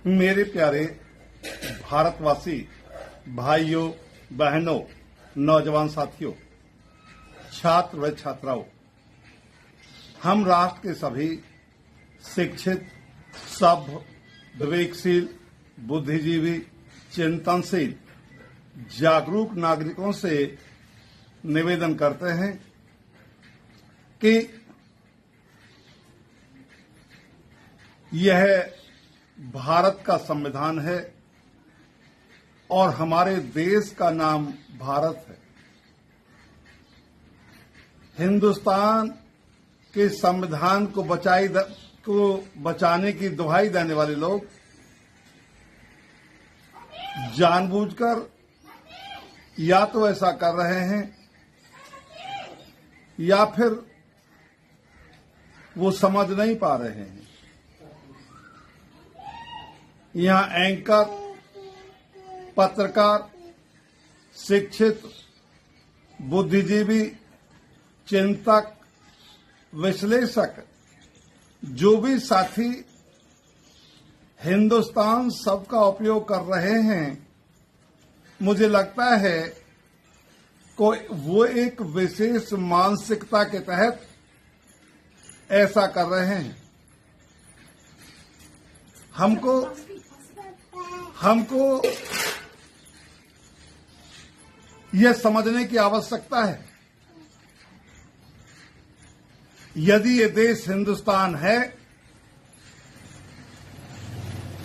मेरे प्यारे भारतवासी भाइयों बहनों, नौजवान साथियों, छात्र व छात्राओं, हम राष्ट्र के सभी शिक्षित, सभ्य, विवेकशील, बुद्धिजीवी, चिंतनशील, जागरूक नागरिकों से निवेदन करते हैं कि यह भारत का संविधान है और हमारे देश का नाम भारत है। हिंदुस्तान के संविधान को बचाने की दुहाई देने वाले लोग जानबूझकर या तो ऐसा कर रहे हैं या फिर वो समझ नहीं पा रहे हैं। यहां एंकर, पत्रकार, शिक्षित, बुद्धिजीवी, चिंतक, विश्लेषक, जो भी साथी हिंदुस्तान शब्द का उपयोग कर रहे हैं, मुझे लगता है वो एक विशेष मानसिकता के तहत ऐसा कर रहे हैं। हमको यह समझने की आवश्यकता है, यदि ये देश हिंदुस्तान है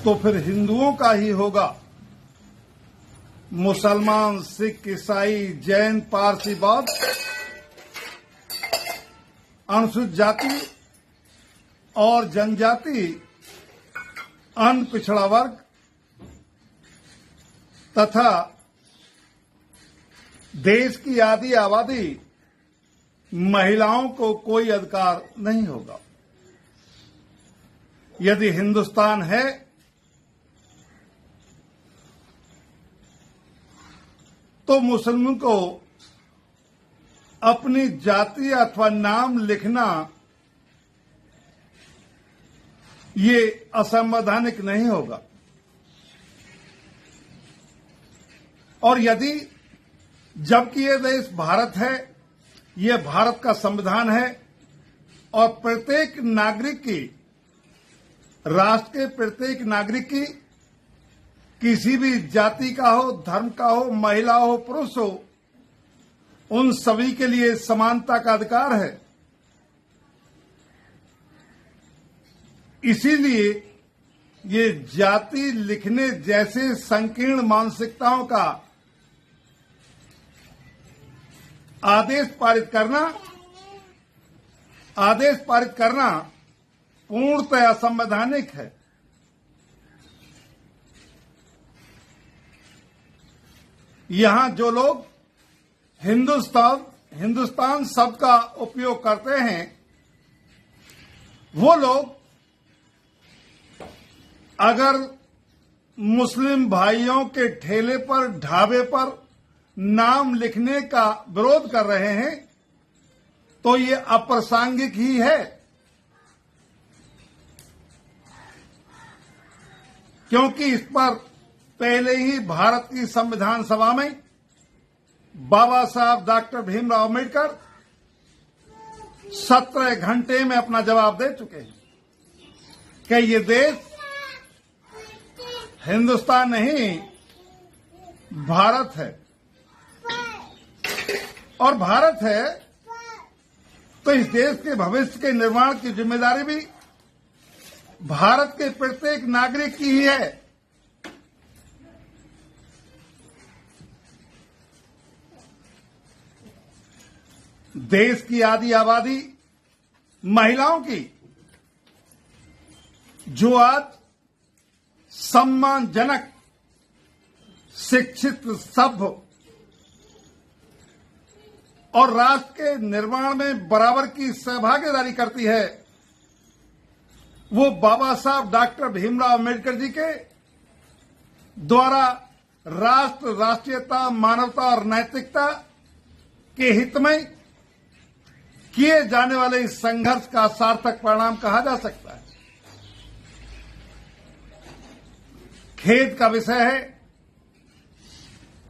तो फिर हिंदुओं का ही होगा। मुसलमान, सिख, ईसाई, जैन, पारसी, बौद्ध, अनुसूचित जाति और जनजाति, अन्य पिछड़ा वर्ग तथा देश की आधी आबादी महिलाओं को कोई अधिकार नहीं होगा। यदि हिंदुस्तान है तो मुस्लिमों को अपनी जाति अथवा नाम लिखना ये असंवैधानिक नहीं होगा। और यदि जबकि ये देश भारत है, ये भारत का संविधान है और प्रत्येक नागरिक की, राष्ट्र के प्रत्येक नागरिक की, किसी भी जाति का हो, धर्म का हो, महिला हो, पुरुष हो, उन सभी के लिए समानता का अधिकार है। इसीलिए ये जाति लिखने जैसे संकीर्ण मानसिकताओं का आदेश पारित करना पूर्णतः असंवैधानिक है। यहां जो लोग हिंदुस्तान शब्द का उपयोग करते हैं, वो लोग अगर मुस्लिम भाइयों के ठेले पर, ढाबे पर नाम लिखने का विरोध कर रहे हैं तो ये अप्रासंगिक ही है, क्योंकि इस पर पहले ही भारत की संविधान सभा में बाबा साहब डॉक्टर भीमराव अम्बेडकर 17 घंटे में अपना जवाब दे चुके हैं कि ये देश हिंदुस्तान नहीं, भारत है। और भारत है तो इस देश के भविष्य के निर्माण की जिम्मेदारी भी भारत के प्रत्येक नागरिक की ही है। देश की आधी आबादी महिलाओं की, जो आज सम्मानजनक, शिक्षित, सभ्य और राष्ट्र के निर्माण में बराबर की सहभागीदारी करती है, वो बाबा साहब डॉक्टर भीमराव अम्बेडकर जी के द्वारा राष्ट्र, राष्ट्रीयता, मानवता और नैतिकता के हित में किए जाने वाले इस संघर्ष का सार्थक परिणाम कहा जा सकता है। खेद का विषय है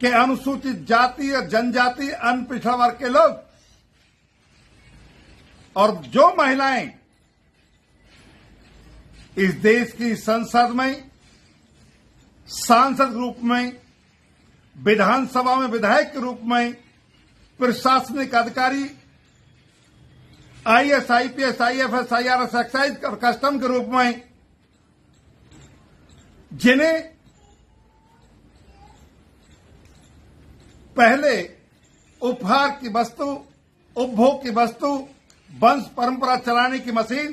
कि अनुसूचित जाति और जनजाति, अन्य पिछड़ा वर्ग के लोग और जो महिलाएं इस देश की संसद में, सांसद रूप में, विधानसभा में विधायक के रूप में, प्रशासनिक अधिकारी, IAS, IPS, IFS, IRS, excise और कस्टम के रूप में, जिन्हें पहले उपहार की वस्तु, उपभोग की वस्तु, वंश परंपरा चलाने की मशीन,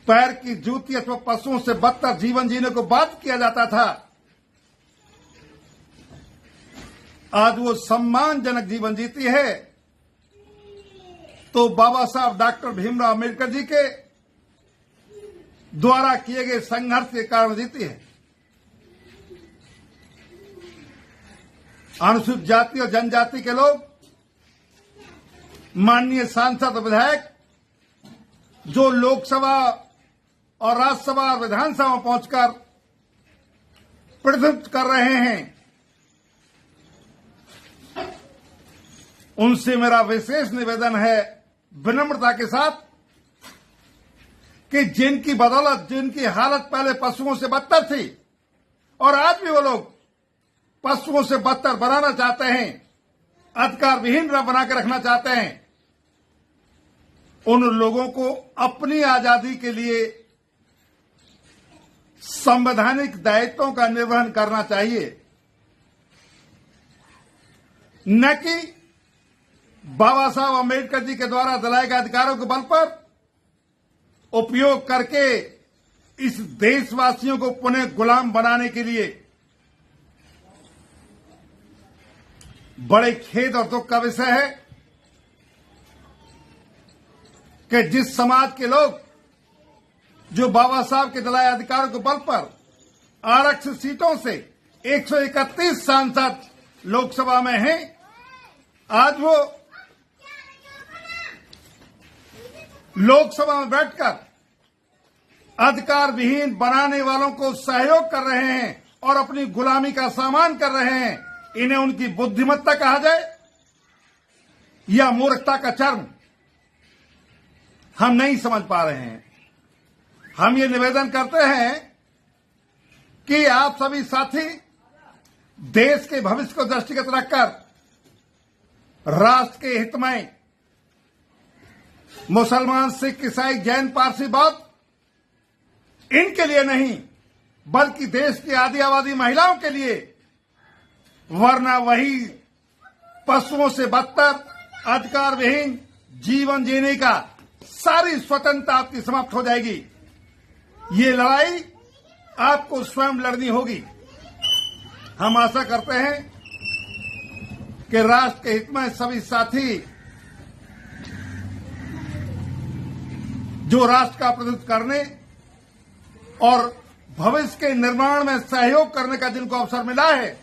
पैर की जूती अथवा पशुओं से बदतर जीवन जीने को बाध्य किया जाता था, आज वो सम्मानजनक जीवन जीती है तो बाबा साहब डॉक्टर भीमराव अम्बेडकर जी के द्वारा किए गए संघर्ष के कारण जीती है। अनुसूचित जाति और जनजाति के लोग, माननीय सांसद और विधायक जो लोकसभा और राज्यसभा और विधानसभा में पहुंचकर प्रतिनिधित्व कर रहे हैं, उनसे मेरा विशेष निवेदन है विनम्रता के साथ कि जिनकी बदौलत, जिनकी हालत पहले पशुओं से बदतर थी और आज भी वो लोग पशुओं से बदतर बनाना चाहते हैं, अधिकार विहीन बना के रखना चाहते हैं, उन लोगों को अपनी आजादी के लिए संवैधानिक दायित्वों का निर्वहन करना चाहिए, न कि बाबा साहब अम्बेडकर जी के द्वारा दिलाए गए अधिकारों के बल पर उपयोग करके इस देशवासियों को पुनः गुलाम बनाने के लिए। बड़े खेद और दुख का विषय है कि जिस समाज के लोग जो बाबा साहब के दिलाए अधिकारों के बल पर आरक्षित सीटों से 131 सांसद लोकसभा में हैं, आज वो लोकसभा में बैठकर अधिकार विहीन बनाने वालों को सहयोग कर रहे हैं और अपनी गुलामी का सामान कर रहे हैं। इन्हें उनकी बुद्धिमत्ता कहा जाए या मूर्खता का चरम, हम नहीं समझ पा रहे हैं। हम ये निवेदन करते हैं कि आप सभी साथी देश के भविष्य को दृष्टिगत रखकर राष्ट्र के हित में मुसलमान, सिख, ईसाई, जैन, पारसी, बौद्ध इनके लिए नहीं बल्कि देश की आदि आबादी महिलाओं के लिए, वरना वही पशुओं से बदतर अधिकार विहीन जीवन जीने का सारी स्वतंत्रता आपकी समाप्त हो जाएगी। ये लड़ाई आपको स्वयं लड़नी होगी। हम आशा करते हैं कि राष्ट्र के हित में सभी साथी जो राष्ट्र का प्रतिनिधित्व करने और भविष्य के निर्माण में सहयोग करने का जिनको अवसर मिला है,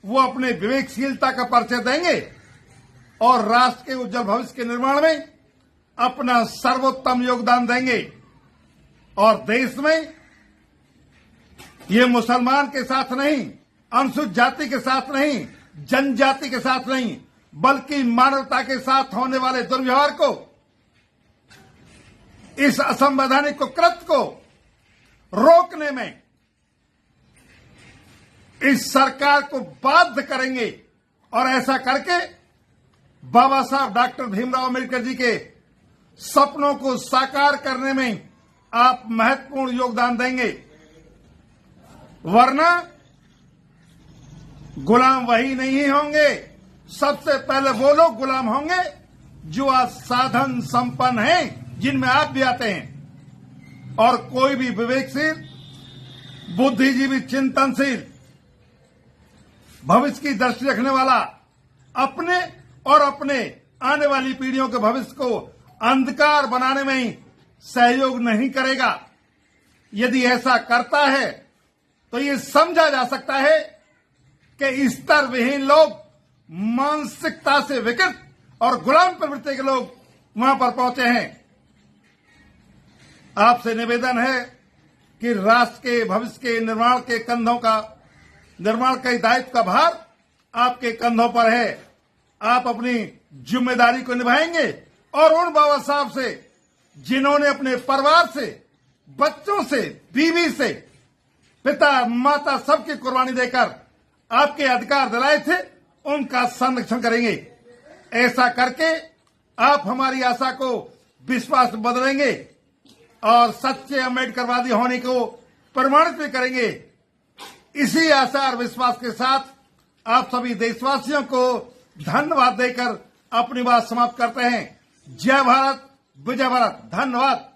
वो अपने विवेकशीलता का परिचय देंगे और राष्ट्र के उज्जवल भविष्य के निर्माण में अपना सर्वोत्तम योगदान देंगे। और देश में ये मुसलमान के साथ नहीं, अनुसूचित जाति के साथ नहीं, जनजाति के साथ नहीं, बल्कि मानवता के साथ होने वाले दुर्व्यवहार को, इस असंवैधानिक कृत्य को रोकने में इस सरकार को बाध्य करेंगे और ऐसा करके बाबा साहब डॉक्टर भीमराव अम्बेडकर जी के सपनों को साकार करने में आप महत्वपूर्ण योगदान देंगे। वरना गुलाम वही नहीं होंगे, सबसे पहले वो लोग गुलाम होंगे जो आज साधन संपन्न हैं, जिनमें आप भी आते हैं। और कोई भी विवेकशील, बुद्धिजीवी, चिंतनशील, भविष्य की दृष्टि रखने वाला अपने और अपने आने वाली पीढ़ियों के भविष्य को अंधकार बनाने में ही सहयोग नहीं करेगा। यदि ऐसा करता है तो ये समझा जा सकता है कि स्तर विहीन लोग, मानसिकता से विकृत और गुलाम प्रवृत्ति के लोग वहां पर पहुंचे हैं। आपसे निवेदन है कि राष्ट्र के भविष्य के निर्माण के दायित्व का भार आपके कंधों पर है। आप अपनी जिम्मेदारी को निभाएंगे और उन बाबा साहब से जिन्होंने अपने परिवार से, बच्चों से, बीवी से, पिता माता सबकी कुर्बानी देकर आपके अधिकार दिलाए थे, उनका संरक्षण करेंगे। ऐसा करके आप हमारी आशा को विश्वास में बदलेंगे और सच्चे अम्बेडकरवादी होने को प्रमाणित भी करेंगे। इसी आशा और विश्वास के साथ आप सभी देशवासियों को धन्यवाद देकर अपनी बात समाप्त करते हैं। जय भारत, विजय भारत। धन्यवाद।